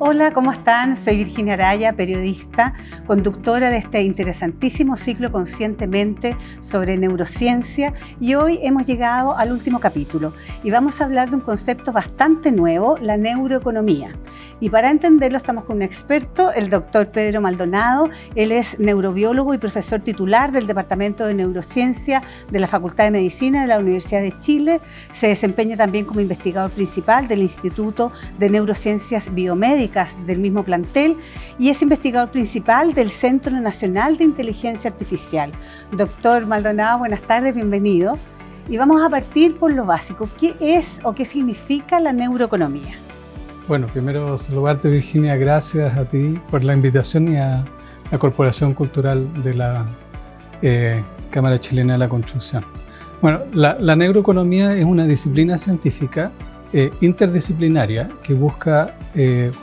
Hola, ¿cómo están? Soy Virginia Araya, periodista, conductora de este interesantísimo ciclo Conscientemente sobre neurociencia, y hoy hemos llegado al último capítulo y vamos a hablar de un concepto bastante nuevo, la neuroeconomía. Y para entenderlo estamos con un experto, el doctor Pedro Maldonado. Él es neurobiólogo y profesor titular del Departamento de Neurociencia de la Facultad de Medicina de la Universidad de Chile. Se desempeña también como investigador principal del Instituto de Neurociencias Biomédicas del mismo plantel y es investigador principal del Centro Nacional de Inteligencia Artificial. Doctor Maldonado, buenas tardes, bienvenido. Y vamos a partir por lo básico. ¿Qué es o qué significa la neuroeconomía? Bueno, primero saludarte, Virginia, gracias a ti por la invitación y a la Corporación Cultural de la Cámara Chilena de la Construcción. Bueno, la neuroeconomía es una disciplina científica interdisciplinaria que busca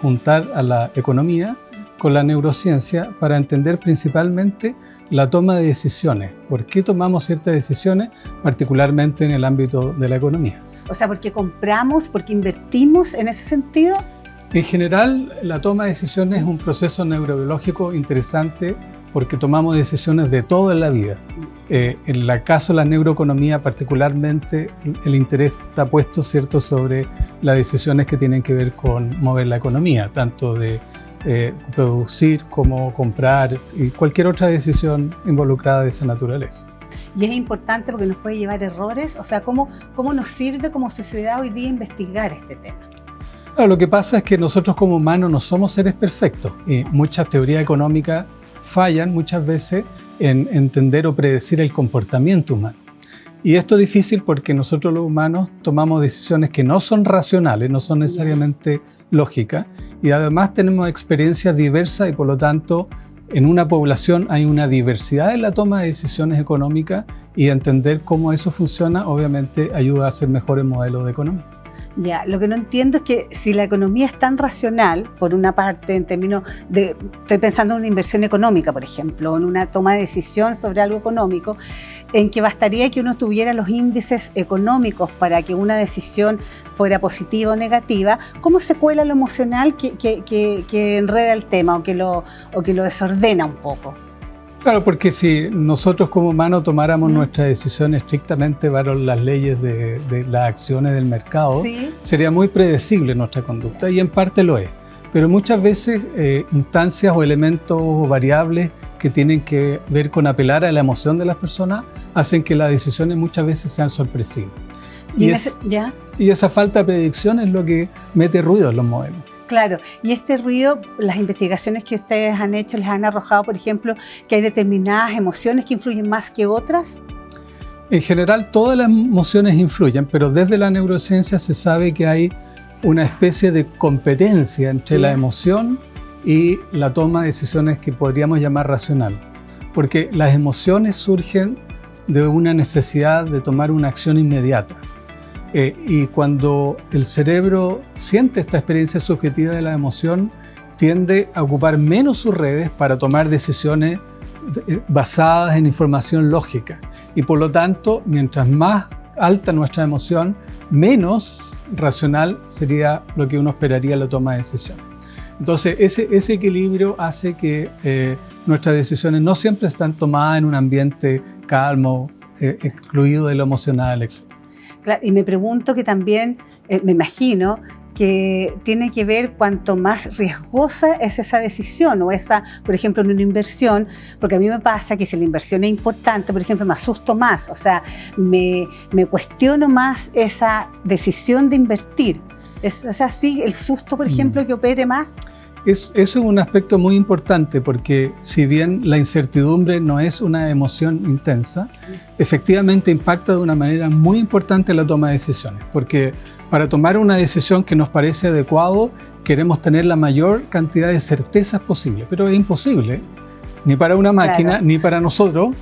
juntar a la economía con la neurociencia para entender principalmente la toma de decisiones. ¿Por qué tomamos ciertas decisiones, particularmente en el ámbito de la economía? O sea, ¿porque compramos, porque invertimos en ese sentido? En general, la toma de decisiones es un proceso neurobiológico interesante porque tomamos decisiones de todo en la vida. En el caso de la neuroeconomía, particularmente, el interés está puesto, ¿cierto?, sobre las decisiones que tienen que ver con mover la economía, tanto de producir como comprar y cualquier otra decisión involucrada de esa naturaleza. Y es importante porque nos puede llevar errores, o sea, ¿cómo nos sirve como sociedad hoy día investigar este tema? Claro, lo que pasa es que nosotros como humanos no somos seres perfectos y muchas teorías económicas fallan muchas veces en entender o predecir el comportamiento humano. Y esto es difícil porque nosotros los humanos tomamos decisiones que no son racionales, no son necesariamente lógicas y además tenemos experiencias diversas y por lo tanto en una población hay una diversidad en la toma de decisiones económicas y entender cómo eso funciona obviamente ayuda a hacer mejores modelos de economía. Ya, lo que no entiendo es que si la economía es tan racional, por una parte, en términos de, estoy pensando en una inversión económica, por ejemplo, o en una toma de decisión sobre algo económico, en que bastaría que uno tuviera los índices económicos para que una decisión fuera positiva o negativa, ¿cómo se cuela lo emocional que enreda el tema o que lo desordena un poco? Claro, porque si nosotros como humanos tomáramos nuestra decisión estrictamente bajo las leyes de las acciones del mercado, ¿sí?, sería muy predecible nuestra conducta y en parte lo es. Pero muchas veces instancias o elementos o variables que tienen que ver con apelar a la emoción de las personas hacen que las decisiones muchas veces sean sorpresivas. Y esa falta de predicción es lo que mete ruido en los modelos. Claro, y este ruido, las investigaciones que ustedes han hecho, les han arrojado, por ejemplo, que hay determinadas emociones que influyen más que otras. En general, todas las emociones influyen, pero desde la neurociencia se sabe que hay una especie de competencia entre la emoción y la toma de decisiones que podríamos llamar racional. Porque las emociones surgen de una necesidad de tomar una acción inmediata. Y cuando el cerebro siente esta experiencia subjetiva de la emoción, tiende a ocupar menos sus redes para tomar decisiones basadas en información lógica. Y por lo tanto, mientras más alta nuestra emoción, menos racional sería lo que uno esperaría en la toma de decisiones. Entonces, ese equilibrio hace que nuestras decisiones no siempre están tomadas en un ambiente calmo, excluido de lo emocional, etc. Claro, y me pregunto que también, me imagino, que tiene que ver cuanto más riesgosa es esa decisión o esa, por ejemplo, en una inversión, porque a mí me pasa que si la inversión es importante, por ejemplo, me asusto más, o sea, me cuestiono más esa decisión de invertir. ¿Es así el susto, por ejemplo, que opere más? Eso es un aspecto muy importante porque si bien la incertidumbre no es una emoción intensa, efectivamente impacta de una manera muy importante la toma de decisiones. Porque para tomar una decisión que nos parece adecuado, queremos tener la mayor cantidad de certezas posible, pero es imposible, ni para una máquina, ni para nosotros,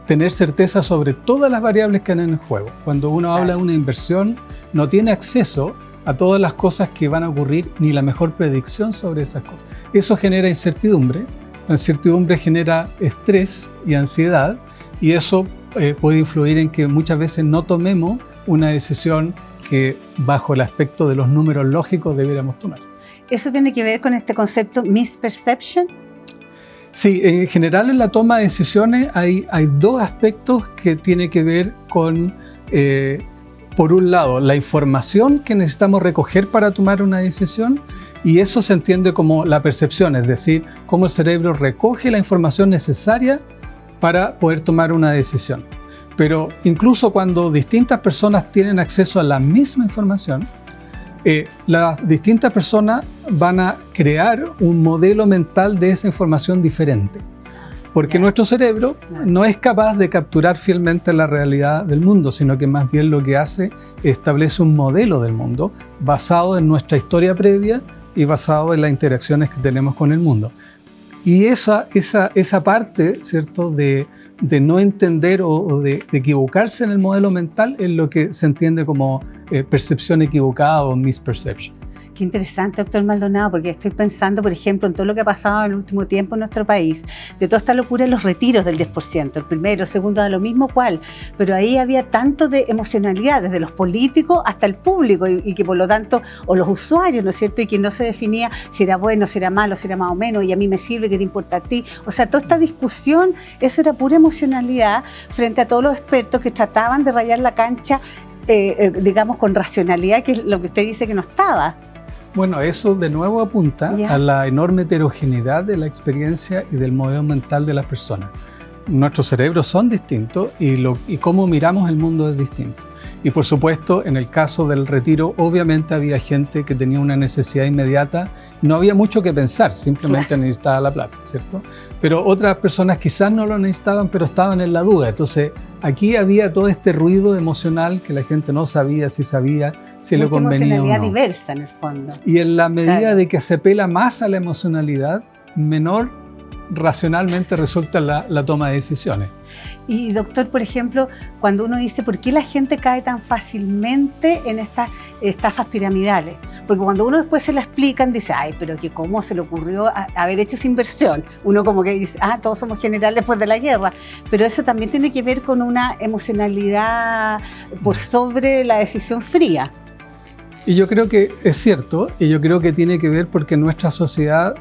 tener certeza sobre todas las variables que hay en el juego. Cuando uno habla de una inversión, no tiene acceso a todas las cosas que van a ocurrir, ni la mejor predicción sobre esas cosas. Eso genera incertidumbre, la incertidumbre genera estrés y ansiedad, y eso puede influir en que muchas veces no tomemos una decisión que bajo el aspecto de los números lógicos debiéramos tomar. ¿Eso tiene que ver con este concepto misperception? Sí, en general en la toma de decisiones hay dos aspectos que tienen que ver con, por un lado, la información que necesitamos recoger para tomar una decisión, y eso se entiende como la percepción, es decir, cómo el cerebro recoge la información necesaria para poder tomar una decisión. Pero incluso cuando distintas personas tienen acceso a la misma información, las distintas personas van a crear un modelo mental de esa información diferente. Porque nuestro cerebro no es capaz de capturar fielmente la realidad del mundo, sino que más bien lo que hace es establece un modelo del mundo basado en nuestra historia previa y basado en las interacciones que tenemos con el mundo. Y esa parte, ¿cierto?, de no entender o de equivocarse en el modelo mental es lo que se entiende como percepción equivocada o misperception. Qué interesante, doctor Maldonado, porque estoy pensando, por ejemplo, en todo lo que ha pasado en el último tiempo en nuestro país, de toda esta locura de los retiros del 10%, el primero, el segundo, da lo mismo cual, pero ahí había tanto de emocionalidad, desde los políticos hasta el público, y que por lo tanto, o los usuarios, ¿no es cierto?, y que no se definía si era bueno, si era malo, si era más o menos, y a mí me sirve, ¿qué te importa a ti? O sea, toda esta discusión, eso era pura emocionalidad frente a todos los expertos que trataban de rayar la cancha, digamos, con racionalidad, que es lo que usted dice que no estaba. Bueno, eso de nuevo apunta a la enorme heterogeneidad de la experiencia y del modelo mental de las personas. Nuestros cerebros son distintos y cómo miramos el mundo es distinto. Y por supuesto, en el caso del retiro, obviamente había gente que tenía una necesidad inmediata, no había mucho que pensar, simplemente necesitaba la plata, ¿cierto? Pero otras personas quizás no lo necesitaban, pero estaban en la duda. Entonces, aquí había todo este ruido emocional que la gente no sabía si le convenía o no. Mucha emocionalidad diversa en el fondo. Y en la medida de que se apela más a la emocionalidad, menor racionalmente resulta la toma de decisiones. Y doctor, por ejemplo, cuando uno dice ¿por qué la gente cae tan fácilmente en estas estafas piramidales? Porque cuando uno después se la explican, dice, ay, pero que cómo se le ocurrió haber hecho esa inversión. Uno como que dice, todos somos generales después de la guerra. Pero eso también tiene que ver con una emocionalidad por sobre la decisión fría. Y yo creo que es cierto, y yo creo que tiene que ver porque en nuestra sociedad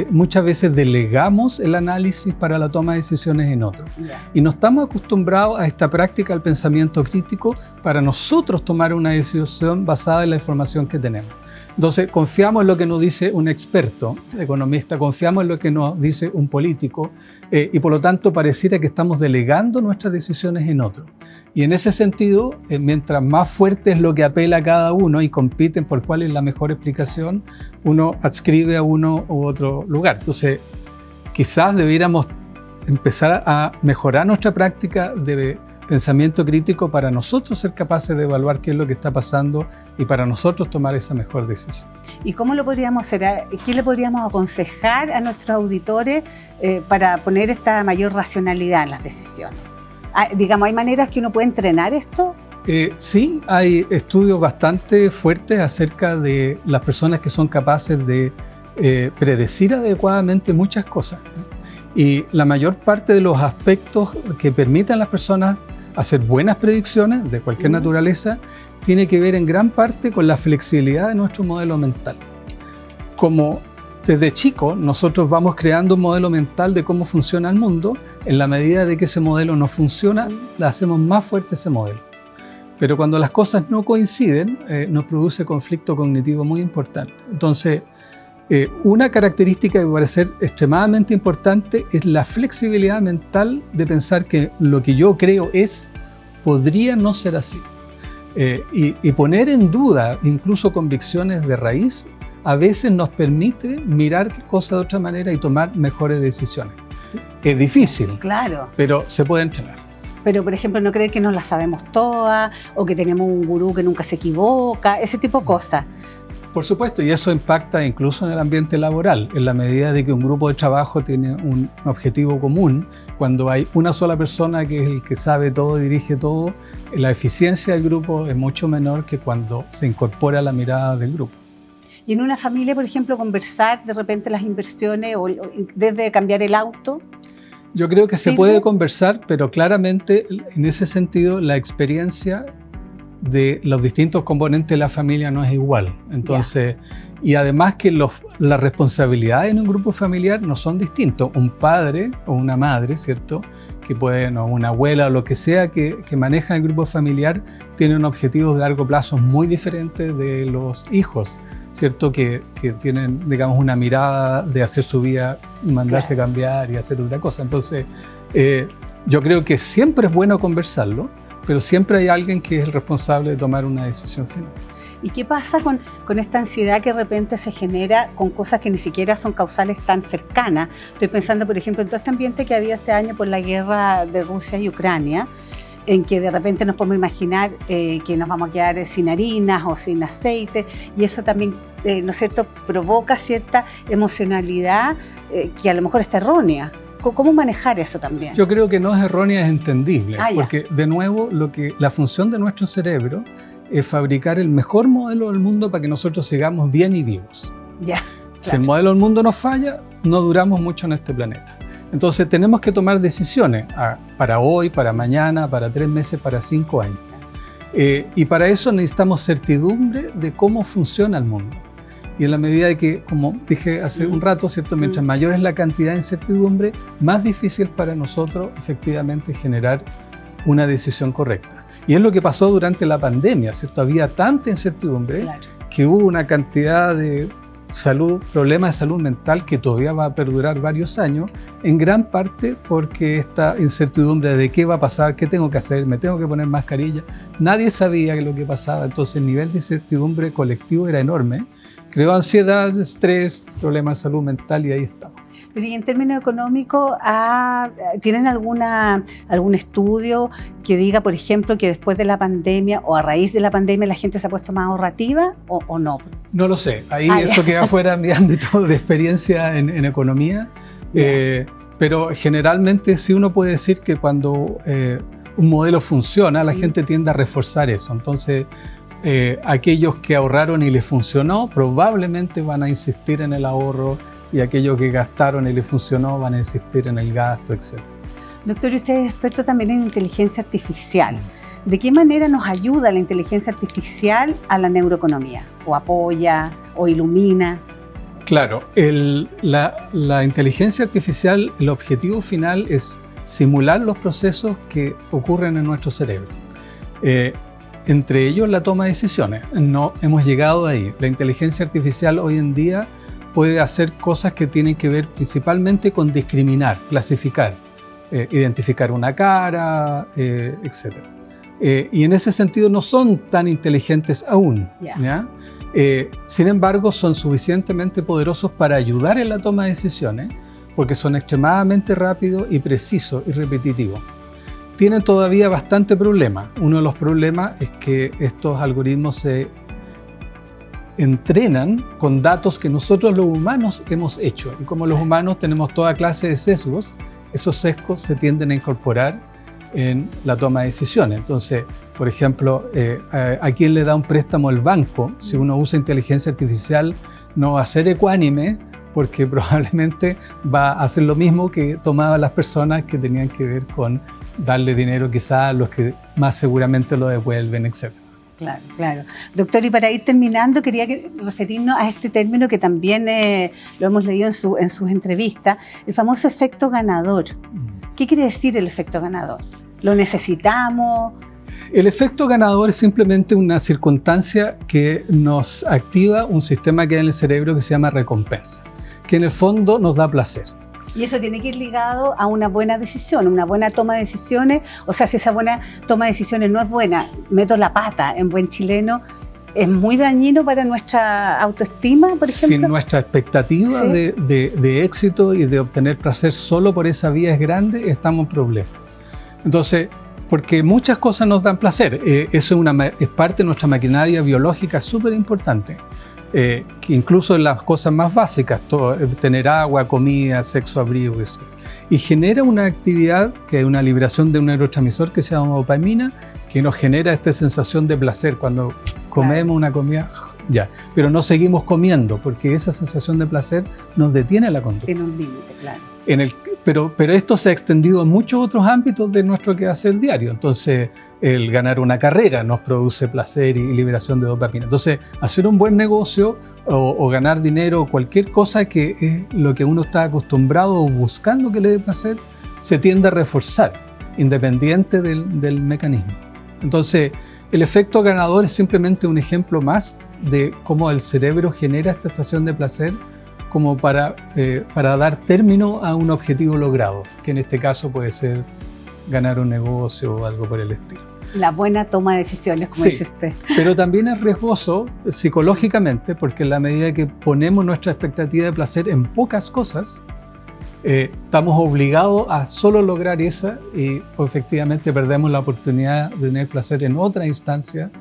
muchas veces delegamos el análisis para la toma de decisiones en otros. Y no estamos acostumbrados a esta práctica del pensamiento crítico para nosotros tomar una decisión basada en la información que tenemos. Entonces, confiamos en lo que nos dice un experto economista, confiamos en lo que nos dice un político y por lo tanto pareciera que estamos delegando nuestras decisiones en otros. Y en ese sentido, mientras más fuerte es lo que apela a cada uno y compiten por cuál es la mejor explicación, uno adscribe a uno u otro lugar. Entonces, quizás debiéramos empezar a mejorar nuestra práctica de pensamiento crítico para nosotros ser capaces de evaluar qué es lo que está pasando y para nosotros tomar esa mejor decisión. ¿Y cómo lo podríamos hacer? ¿Qué le podríamos aconsejar a nuestros auditores para poner esta mayor racionalidad en las decisiones? Digamos, ¿hay maneras que uno puede entrenar esto? Sí, hay estudios bastante fuertes acerca de las personas que son capaces de predecir adecuadamente muchas cosas. Y la mayor parte de los aspectos que permiten a las personas hacer buenas predicciones de cualquier naturaleza tiene que ver en gran parte con la flexibilidad de nuestro modelo mental. Como desde chico nosotros vamos creando un modelo mental de cómo funciona el mundo, en la medida de que ese modelo no funciona, le hacemos más fuerte ese modelo. Pero cuando las cosas no coinciden, nos produce conflicto cognitivo muy importante. Entonces, una característica que me parece extremadamente importante es la flexibilidad mental de pensar que lo que yo creo podría no ser así. Y poner en duda incluso convicciones de raíz a veces nos permite mirar cosas de otra manera y tomar mejores decisiones. Es difícil, claro, pero se puede entrenar. Pero, por ejemplo, no creer que nos las sabemos todas o que tenemos un gurú que nunca se equivoca, ese tipo de cosas. Por supuesto, y eso impacta incluso en el ambiente laboral, en la medida de que un grupo de trabajo tiene un objetivo común. Cuando hay una sola persona que es el que sabe todo, dirige todo, la eficiencia del grupo es mucho menor que cuando se incorpora la mirada del grupo. Y en una familia, por ejemplo, conversar de repente las inversiones o desde cambiar el auto. Yo creo que se puede conversar, pero claramente en ese sentido la experiencia de los distintos componentes de la familia no es igual. Entonces, y además que las responsabilidades en un grupo familiar no son distintos. Un padre o una madre, ¿cierto?, que pueden, o una abuela o lo que sea que maneja el grupo familiar, tienen objetivos de largo plazo muy diferentes de los hijos, ¿cierto?, que tienen, digamos, una mirada de hacer su vida, mandarse cambiar y hacer otra cosa. Entonces, yo creo que siempre es bueno conversarlo, pero siempre hay alguien que es el responsable de tomar una decisión final. ¿Y qué pasa con esta ansiedad que de repente se genera con cosas que ni siquiera son causales tan cercanas? Estoy pensando, por ejemplo, en todo este ambiente que ha habido este año por la guerra de Rusia y Ucrania, en que de repente nos podemos imaginar que nos vamos a quedar sin harinas o sin aceite, y eso también, ¿no es cierto?, provoca cierta emocionalidad que a lo mejor está errónea. ¿Cómo manejar eso también? Yo creo que no es errónea, es entendible, porque de nuevo la función de nuestro cerebro es fabricar el mejor modelo del mundo para que nosotros sigamos bien y vivos. Si el modelo del mundo nos falla, no duramos mucho en este planeta. Entonces tenemos que tomar decisiones para hoy, para mañana, para 3 meses, para 5 años. Y para eso necesitamos certidumbre de cómo funciona el mundo. Y en la medida de que, como dije hace un rato, ¿cierto?, mientras mayor es la cantidad de incertidumbre, más difícil para nosotros efectivamente generar una decisión correcta. Y es lo que pasó durante la pandemia, ¿cierto? Había tanta incertidumbre que hubo una cantidad de problemas de salud mental que todavía va a perdurar varios años, en gran parte porque esta incertidumbre de qué va a pasar, qué tengo que hacer, me tengo que poner mascarilla, nadie sabía lo que pasaba, entonces el nivel de incertidumbre colectivo era enorme, creó ansiedad, estrés, problemas de salud mental y ahí estamos. Pero y en términos económicos, ¿tienen algún estudio que diga, por ejemplo, que después de la pandemia o a raíz de la pandemia la gente se ha puesto más ahorrativa o no? No lo sé, ahí eso queda fuera de mi ámbito de experiencia en economía, pero generalmente sí uno puede decir que cuando un modelo funciona, la gente tiende a reforzar eso. Entonces, aquellos que ahorraron y les funcionó probablemente van a insistir en el ahorro, y aquellos que gastaron y les funcionó van a insistir en el gasto, etc. Doctor, usted es experto también en inteligencia artificial. ¿De qué manera nos ayuda la inteligencia artificial a la neuroeconomía? ¿O apoya, o ilumina? Claro, la inteligencia artificial, el objetivo final es simular los procesos que ocurren en nuestro cerebro. Entre ellos la toma de decisiones. No hemos llegado ahí. La inteligencia artificial hoy en día puede hacer cosas que tienen que ver principalmente con discriminar, clasificar, identificar una cara, etc. Y en ese sentido no son tan inteligentes aún. ¿Ya? Sin embargo, son suficientemente poderosos para ayudar en la toma de decisiones porque son extremadamente rápidos y precisos y repetitivos. Tienen todavía bastante problema. Uno de los problemas es que estos algoritmos se entrenan con datos que nosotros los humanos hemos hecho. Y como los humanos tenemos toda clase de sesgos, esos sesgos se tienden a incorporar en la toma de decisiones. Entonces, por ejemplo, ¿a quién le da un préstamo el banco? Si uno usa inteligencia artificial, no va a ser ecuánime, porque probablemente va a hacer lo mismo que tomaban las personas que tenían que ver con darle dinero quizás a los que más seguramente lo devuelven, etc. Claro. Doctor, y para ir terminando, quería referirnos a este término que también lo hemos leído en sus entrevistas, el famoso efecto ganador. ¿Qué quiere decir el efecto ganador? ¿Lo necesitamos? El efecto ganador es simplemente una circunstancia que nos activa un sistema que hay en el cerebro que se llama recompensa, que en el fondo nos da placer. Y eso tiene que ir ligado a una buena decisión, una buena toma de decisiones. O sea, si esa buena toma de decisiones no es buena, meto la pata en buen chileno, ¿es muy dañino para nuestra autoestima, por ejemplo? Si nuestra expectativa de éxito y de obtener placer solo por esa vía es grande, estamos en problemas. Entonces, porque muchas cosas nos dan placer, eso es parte de nuestra maquinaria biológica súper importante. Que incluso en las cosas más básicas, tener agua, comida, sexo, abrigo, etc. Y genera una actividad que es una liberación de un neurotransmisor que se llama dopamina, que nos genera esta sensación de placer cuando comemos una comida, pero no seguimos comiendo porque esa sensación de placer nos detiene la conducta. Tiene un límite, claro. Pero esto se ha extendido a muchos otros ámbitos de nuestro quehacer diario. Entonces, el ganar una carrera nos produce placer y liberación de dopamina. Entonces, hacer un buen negocio o ganar dinero o cualquier cosa que es lo que uno está acostumbrado o buscando que le dé placer, se tiende a reforzar, independiente del mecanismo. Entonces, el efecto ganador es simplemente un ejemplo más de cómo el cerebro genera esta estación de placer como para dar término a un objetivo logrado, que en este caso puede ser ganar un negocio o algo por el estilo. La buena toma de decisiones, como dice usted. Pero también es riesgoso psicológicamente, porque en la medida que ponemos nuestra expectativa de placer en pocas cosas, estamos obligados a solo lograr esa y efectivamente perdemos la oportunidad de tener placer en otra instancia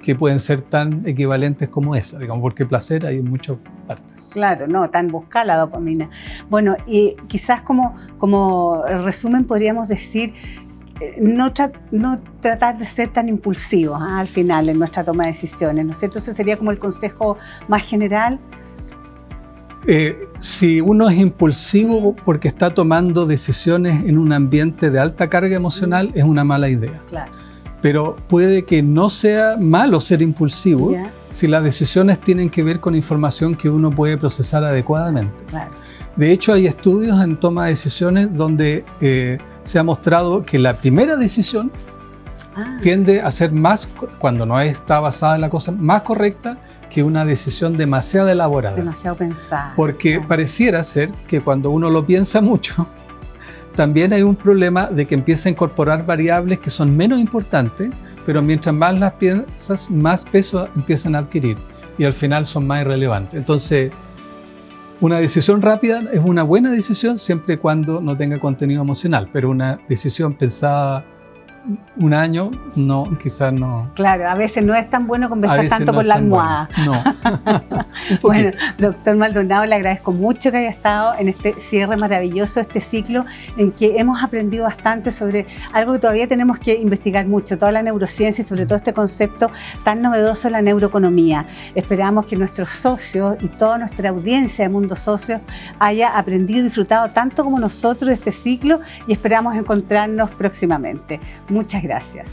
que pueden ser tan equivalentes como esa, digamos, porque placer hay en muchas partes. Claro, no, tan buscar la dopamina. Bueno, y quizás como resumen podríamos decir, no tratar de ser tan impulsivos al final en nuestra toma de decisiones, ¿no es cierto? Ese sería como el consejo más general. Si uno es impulsivo porque está tomando decisiones en un ambiente de alta carga emocional, es una mala idea. Claro. Pero puede que no sea malo ser impulsivo si las decisiones tienen que ver con información que uno puede procesar adecuadamente. Claro. De hecho, hay estudios en toma de decisiones donde se ha mostrado que la primera decisión tiende a ser más, cuando no está basada en la cosa, más correcta que una decisión demasiado elaborada. Demasiado pensada. Porque pareciera ser que cuando uno lo piensa mucho, también hay un problema de que empieza a incorporar variables que son menos importantes, pero mientras más las piensas, más peso empiezan a adquirir y al final son más irrelevantes. Entonces, una decisión rápida es una buena decisión siempre y cuando no tenga contenido emocional, pero una decisión pensada un año, no, quizás no. Claro, a veces no es tan bueno conversar tanto con la almohada. Bueno. No. Bueno, doctor Maldonado, le agradezco mucho que haya estado en este cierre maravilloso, este ciclo en que hemos aprendido bastante sobre algo que todavía tenemos que investigar mucho, toda la neurociencia y sobre todo este concepto tan novedoso de la neuroeconomía. Esperamos que nuestros socios y toda nuestra audiencia de Mundo Socios haya aprendido y disfrutado tanto como nosotros de este ciclo y esperamos encontrarnos próximamente. Muchas gracias.